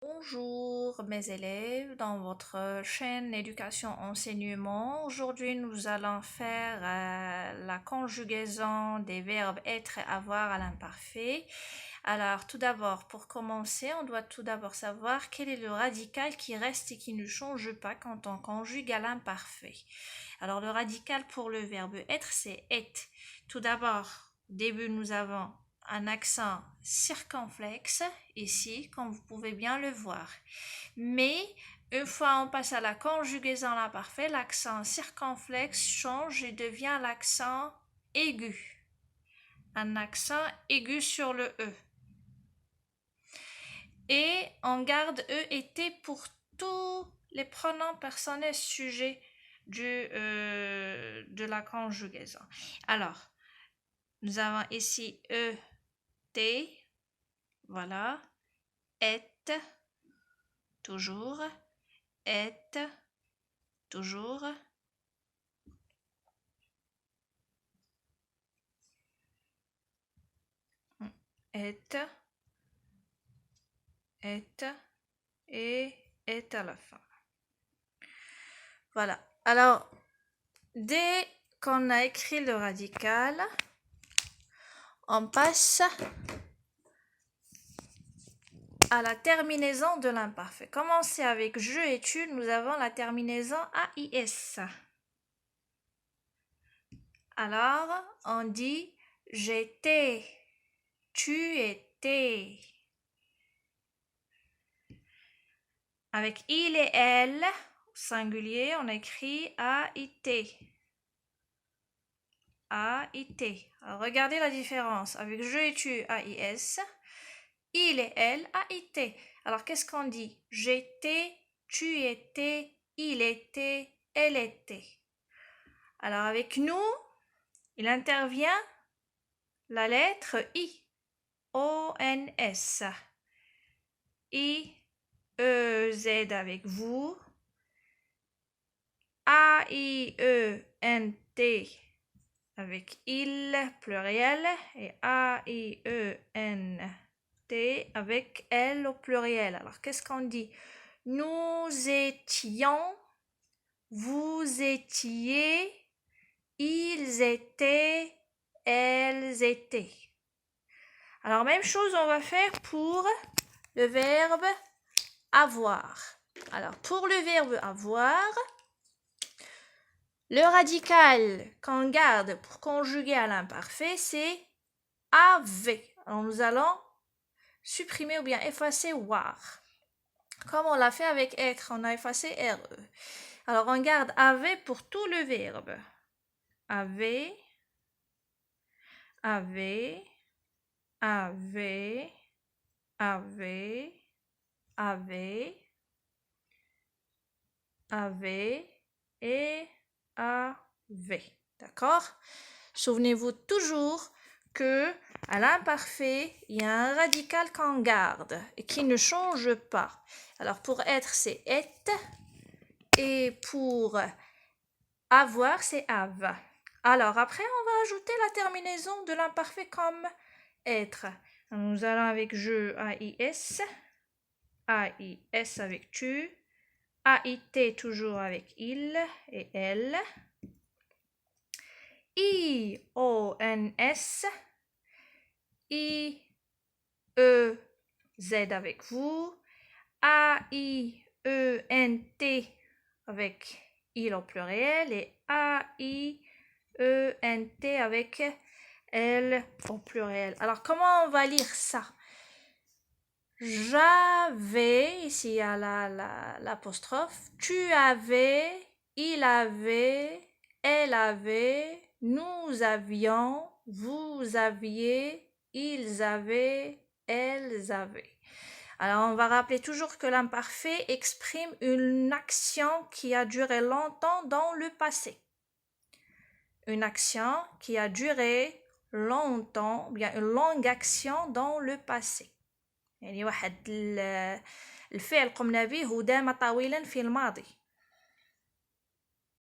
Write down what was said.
Bonjour mes élèves, dans votre chaîne Éducation Enseignement. Aujourd'hui, nous allons faire la conjugaison des verbes être et avoir à l'imparfait. Alors, tout d'abord, pour commencer, on doit tout d'abord savoir quel est le radical qui reste et qui ne change pas quand on conjugue à l'imparfait. Alors, le radical pour le verbe être, c'est être. Tout d'abord, au début, nous avons un accent circonflexe ici, comme vous pouvez bien le voir. Mais une fois on passe à la conjugaison à l'imparfait, l'accent circonflexe change et devient l'accent aigu. Un accent aigu sur le E. Et on garde E et T pour tous les pronoms personnels sujets de la conjugaison. Alors, nous avons ici E, T, voilà, est, toujours, est, toujours, est, et est à la fin. Voilà. Alors, dès qu'on a écrit le radical, on passe à la terminaison de l'imparfait. Commencer avec je et tu, nous avons la terminaison AIS. Alors, on dit j'étais, tu étais. Avec il et elle, au singulier, on écrit AIT. AIT. Alors, regardez la différence. Avec je et tu, AIS. Il et elle, AIT. Alors, qu'est-ce qu'on dit? J'étais, tu étais, il était, elle était. Alors, avec nous, il intervient la lettre I. O-N-S. I, E, Z avec vous. A-I-E-N-T avec il, pluriel. Et A-I-E-N-T avec elle au pluriel. Alors, qu'est-ce qu'on dit? Nous étions, vous étiez, ils étaient, elles étaient. Alors, même chose, on va faire pour le verbe avoir. Alors, pour le verbe avoir, le radical qu'on garde pour conjuguer à l'imparfait, c'est avait. Alors, nous allons supprimer ou bien effacer war. Comme on l'a fait avec être, on a effacé RE. Alors, on garde avait pour tout le verbe. Avait, avait, avait, avait, avait, avait et avait. D'accord? Souvenez-vous toujours que à l'imparfait, il y a un radical qu'on garde et qui ne change pas. Alors pour être, c'est être et pour avoir, c'est ava. Alors après, on va ajouter la terminaison de l'imparfait comme être. Nous allons avec je, AIS, AIS avec tu, AIT toujours avec il et elle, IONS, IEZ avec vous, AIENT avec il au pluriel et AIENT avec elle au pluriel. Alors, comment on va lire ça? J'avais, ici il y a l'apostrophe, tu avais, il avait, elle avait, nous avions, vous aviez, ils avaient, elles avaient. Alors on va rappeler toujours que l'imparfait exprime une action qui a duré longtemps dans le passé. Une action qui a duré longtemps, bien une longue action dans le passé. يعني واحد الفعل قمنا به ودام طويلا في الماضي.